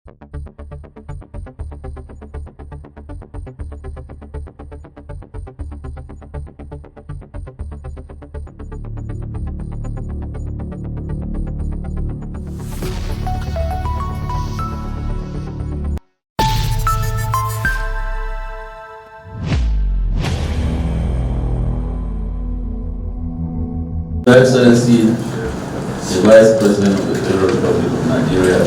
Your Excellency, the Vice President of the Federal Republic of Nigeria,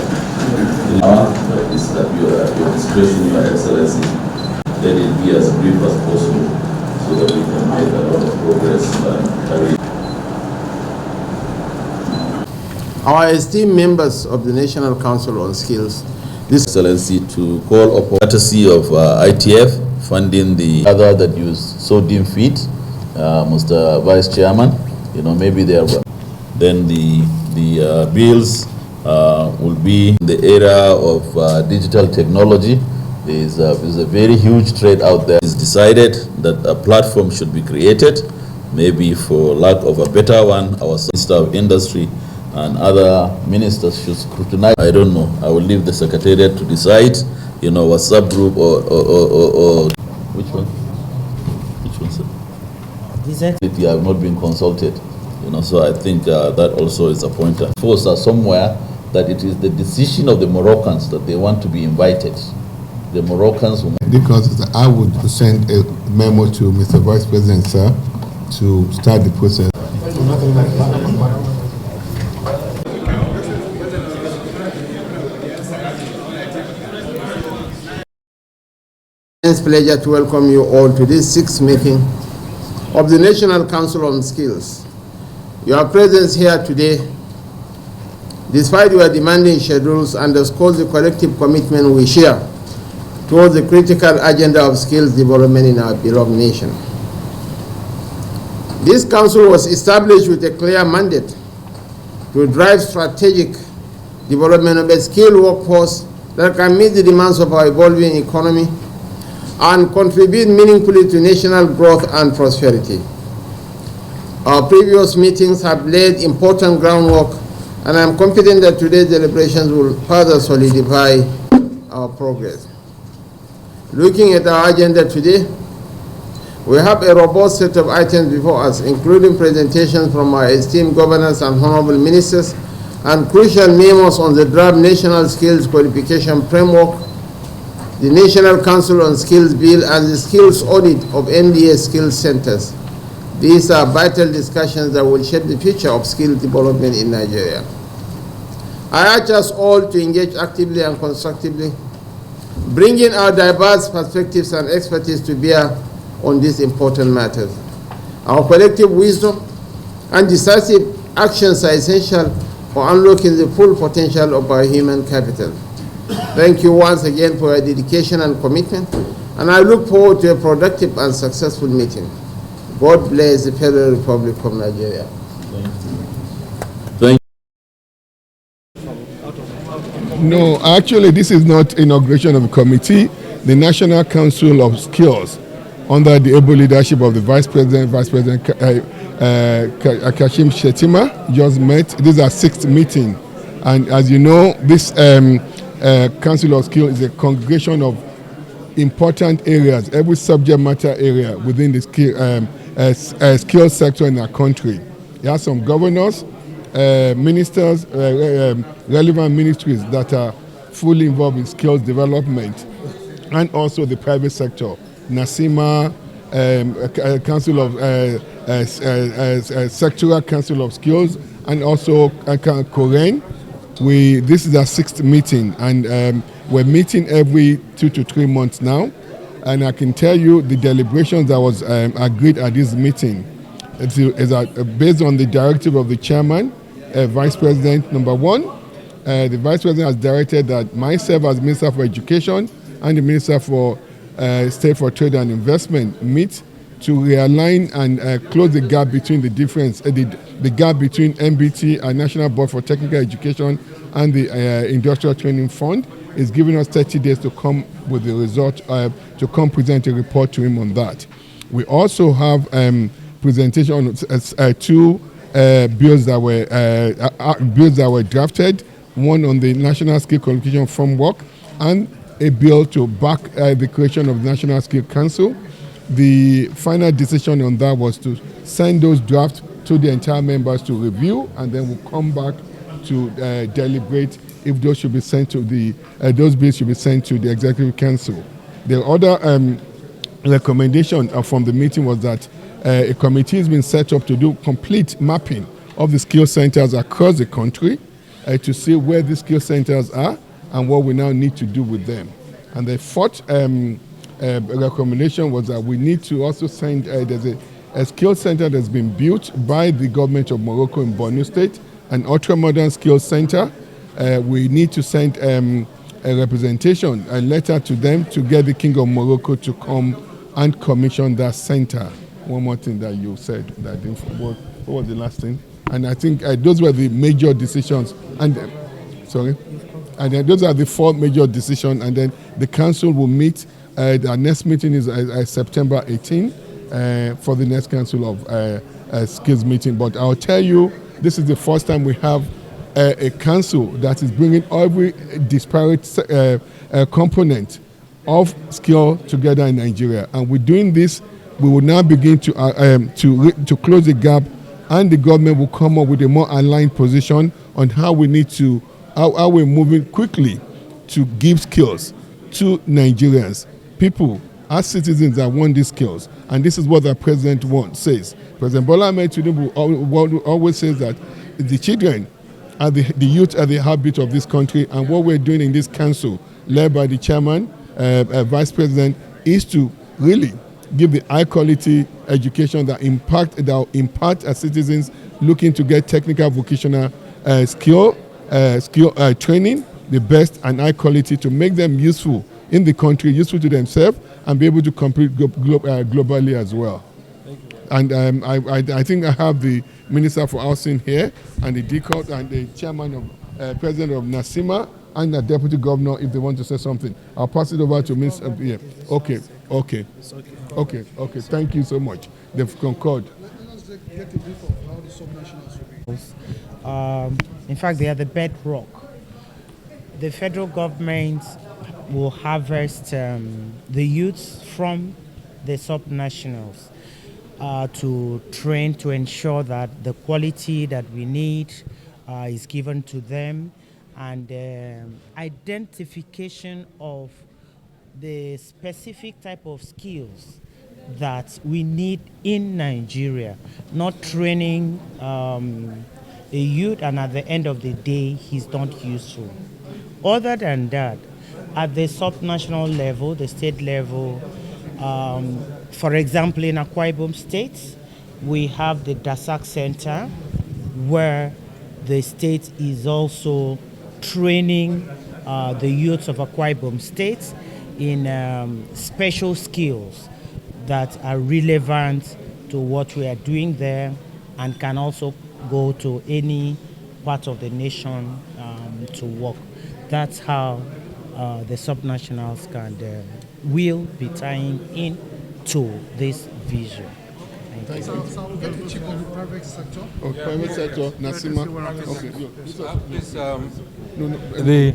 is at your discretion, Your Excellency. Let it be as brief as possible so that we can make a lot of progress and carry. Our esteemed members of the National Council on Skills, This Excellency, to call upon courtesy of ITF funding the other that you so deem fit, Mr. Vice Chairman. You know, maybe there were. Then the bills will be in the area of digital technology. There is a very huge trade out there. It's decided that a platform should be created, maybe for lack of a better one, our Minister of Industry and other ministers should scrutinize. I don't know. I will leave the Secretariat to decide, you know, WhatsApp group or which one? Which one, sir? You have not been consulted, you know, so I think that also is a pointer. Force are somewhere that it is the decision of the Moroccans that they want to be invited. The Moroccans will... Because I would send a memo to Mr. Vice President, sir, to start the process. It's a pleasure to welcome you all to this sixth meeting of the National Council on Skills. Your presence here today, despite your demanding schedules, underscores the collective commitment we share towards the critical agenda of skills development in our beloved nation. This council was established with a clear mandate to drive strategic development of a skilled workforce that can meet the demands of our evolving economy and contribute meaningfully to national growth and prosperity. Our previous meetings have laid important groundwork, and I'm confident that today's deliberations will further solidify our progress. Looking at our agenda today, we have a robust set of items before us, including presentations from our esteemed governors and honorable ministers, and crucial memos on the draft National Skills Qualification Framework, the National Council on Skills Bill, and the skills audit of MDAs skills centers. These are vital discussions that will shape the future of skill development in Nigeria. I urge us all to engage actively and constructively, bringing our diverse perspectives and expertise to bear on these important matters. Our collective wisdom and decisive actions are essential for unlocking the full potential of our human capital. Thank you once again for your dedication and commitment, and I look forward to a productive and successful meeting. God bless the Federal Republic of Nigeria. Thank you. No, actually, this is not inauguration of a committee. The National Council of Skills, under the able leadership of the Vice President Kashim Shettima, just met. This is our sixth meeting. And as you know, this Council of Skills is a congregation of important areas, every subject matter area within the skill sector in our country. There are some governors, ministers, relevant ministries that are fully involved in skills development, and also the private sector. NASIMA, Council of Sectoral Council of Skills, and also Koren. This is our sixth meeting, and we're meeting every 2 to 3 months now. And I can tell you the deliberations that was agreed at this meeting is based on the directive of the chairman, Vice President number 1. The Vice President has directed that myself as Minister for Education and the Minister for State for Trade and Investment meet to realign and close the gap between the difference, the gap between MBT and National Board for Technical Education and the Industrial Training Fund. Is giving us 30 days to come with the result, to come present a report to him on that. We also have presentation on 2 bills that were drafted one on the National Skill Qualification Framework, and a bill to back the creation of the National Skill Council. The final decision on that was to send those drafts to the entire members to review, and then we'll come back to deliberate if those should be sent to those bills should be sent to the Executive Council. The other recommendation from the meeting was that a committee has been set up to do complete mapping of the skill centers across the country to see where the skill centers are and what we now need to do with them. And the fourth recommendation was that we need to also send, there's a skill center that's been built by the government of Morocco in Borno State, an ultra-modern skill center. We need to send a representation, a letter to them to get the King of Morocco to come and commission that center. One more thing that you said, that I didn't, what was the last thing? And I think those were the major decisions. And and then those are the four major decisions. And then the council will meet. Our next meeting is September 18 for the next council of skills meeting. But I'll tell you, this is the first time we have a council that is bringing every disparate component of skill together in Nigeria. And we're doing this. We will now begin to close the gap, and the government will come up with a more aligned position on how we need to, how we're moving quickly to give skills to Nigerians, people, as citizens that want these skills. And this is what the president says. President Bola Ahmed Tinubu always says that the children are the youth are the heartbeat of this country, and what we're doing in this council, led by the chairman, vice president, is to really give the high quality education that impart as citizens looking to get technical vocational skill training, the best and high quality, to make them useful in the country, useful to themselves, and be able to compete globally as well. And I think I have the Minister for Housing here, and the DCOT, and the chairman of President of NASIMA, and the Deputy Governor, if they want to say something. I'll pass it over to Minister. Yeah. Okay. Thank you so much. They've concurred. In fact, they are the bedrock. The federal government will harvest the youths from the subnationals to train, to ensure that the quality that we need is given to them, and identification of the specific type of skills that we need in Nigeria, not training a youth and at the end of the day he's not useful. Other than that, at the subnational level, the state level, for example, in Akwa Ibom State, we have the DASAC Center, where the state is also training the youths of Akwa Ibom State in special skills that are relevant to what we are doing there, and can also go to any part of the nation to work. That's how the subnationals will be tying in to this vision. Thank you. So we'll get to check on the private sector. Oh, private sector, Nasima. Okay.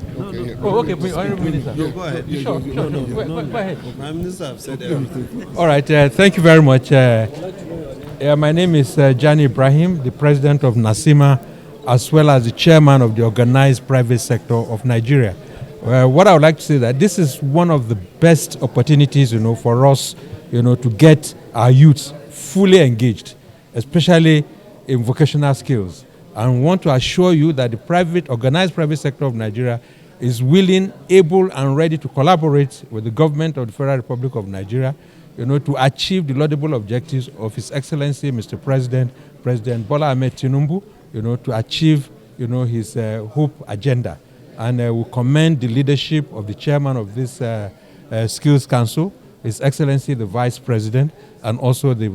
Honorable Minister. No, go ahead. Sure. Go ahead. My minister have said everything. All right. Thank you very much. My name is Jani Ibrahim, the president of NASIMA, as well as the chairman of the Organized Private Sector of Nigeria. What I would like to say that this is one of the best opportunities, for us, to get our youths fully engaged, especially in vocational skills. And want to assure you that the organized private sector of Nigeria is willing, able, and ready to collaborate with the government of the Federal Republic of Nigeria, to achieve the laudable objectives of His Excellency, Mr. President, President Bola Ahmed Tinubu, to achieve, his hope agenda. And we commend the leadership of the chairman of this Skills Council, His Excellency the Vice President, and also the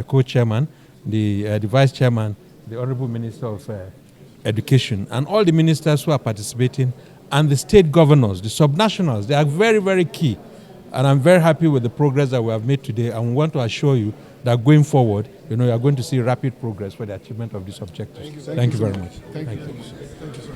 co-chairman, the Vice Chairman, the Honorable Minister of Education, and all the ministers who are participating, and the state governors, the subnationals. They are very, very key. And I'm very happy with the progress that we have made today, and we want to assure you that going forward, you are going to see rapid progress for the achievement of these objectives. Thank you very much. Thank you so much.